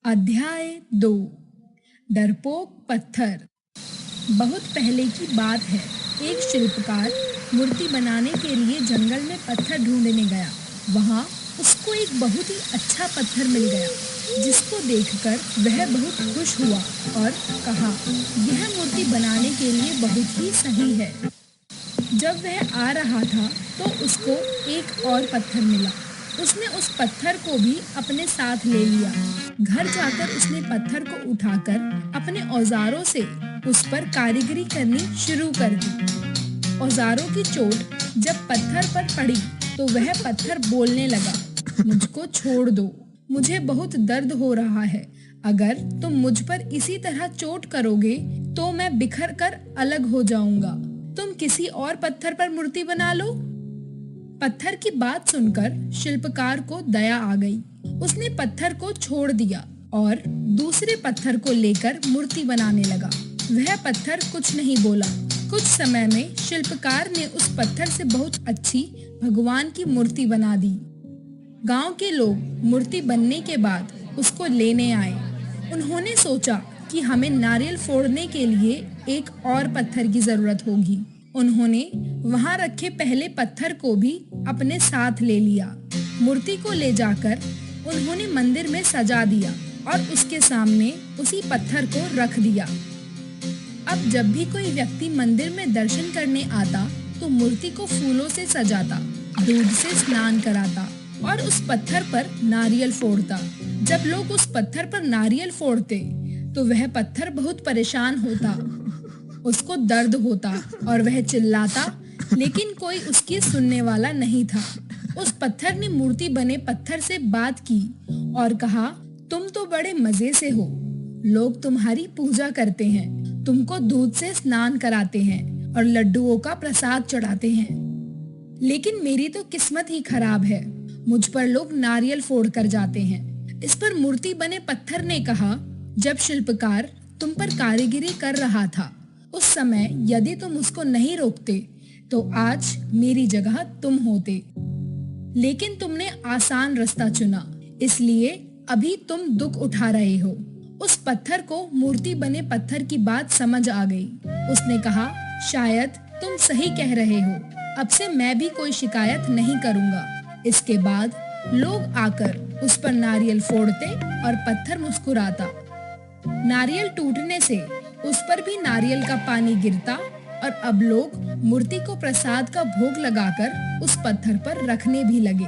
अध्याय 2। डरपोक पत्थर। बहुत पहले की बात है। एक शिल्पकार मूर्ति बनाने के लिए जंगल में पत्थर ढूंढने गया। वहाँ उसको एक बहुत ही अच्छा पत्थर मिल गया, जिसको देखकर वह बहुत खुश हुआ और कहा, यह मूर्ति बनाने के लिए बहुत ही सही है। जब वह आ रहा था तो उसको एक और पत्थर मिला। उसने उस पत्थर को भी अपने साथ ले लिया। घर जाकर उसने पत्थर को उठाकर अपने औजारों से उस पर कारीगरी करनी शुरू कर दी। औजारों की चोट जब पत्थर पर पड़ी तो वह पत्थर बोलने लगा, मुझको छोड़ दो, मुझे बहुत दर्द हो रहा है। अगर तुम मुझ पर इसी तरह चोट करोगे तो मैं बिखर कर अलग हो जाऊंगा। तुम किसी और पत्थर पर मूर्ति बना लो। पत्थर की बात सुनकर शिल्पकार को दया आ गई। उसने पत्थर को छोड़ दिया और दूसरे पत्थर को लेकर मूर्ति बनाने लगा। वह पत्थर कुछ नहीं बोला। कुछ समय में शिल्पकार ने उस पत्थर से बहुत अच्छी भगवान की मूर्ति बना दी। गांव के लोग मूर्ति बनने के बाद उसको लेने आए। उन्होंने सोचा कि हमें नारियल फोड़ने के लिए एक और पत्थर की जरूरत होगी। उन्होंने वहां रखे पहले पत्थर को भी अपने साथ ले लिया। मूर्ति को ले जाकर उन्होंने मंदिर में सजा दिया और उसके सामने उसी पत्थर को रख दिया। अब जब भी कोई व्यक्ति मंदिर में दर्शन करने आता तो मूर्ति को फूलों से सजाता, दूध से स्नान कराता और उस पत्थर पर नारियल फोड़ता। जब लोग उस पत्थर पर नारियल फोड़ते तो वह पत्थर बहुत परेशान होता, उसको दर्द होता और वह चिल्लाता, लेकिन कोई उसकी सुनने वाला नहीं था। उस पत्थर ने मूर्ति बने पत्थर से बात की और कहा, तुम तो बड़े मजे से हो, लोग तुम्हारी पूजा करते हैं, तुमको दूध से स्नान कराते हैं और लड्डुओं का प्रसाद चढ़ाते हैं, लेकिन मेरी तो किस्मत ही खराब है, मुझ पर लोग नारियल फोड़ कर जाते हैं। इस पर मूर्ति बने पत्थर ने कहा, जब शिल्पकार तुम पर कारीगरी कर रहा था उस समय यदि तुम उसको नहीं रोकते तो आज मेरी जगह तुम होते, लेकिन तुमने आसान रास्ता चुना, इसलिए अभी तुम दुख उठा रहे हो। उस पत्थर को मूर्ति बने पत्थर की बात समझ आ गई। उसने कहा, शायद तुम सही कह रहे हो, अब से मैं भी कोई शिकायत नहीं करूंगा। इसके बाद लोग आकर उस पर नारियल फोड़ते और पत्थर मुस्कुराता। नारियल टूटने से उस पर भी नारियल का पानी गिरता और अब लोग मूर्ति को प्रसाद का भोग लगाकर उस पत्थर पर रखने भी लगे।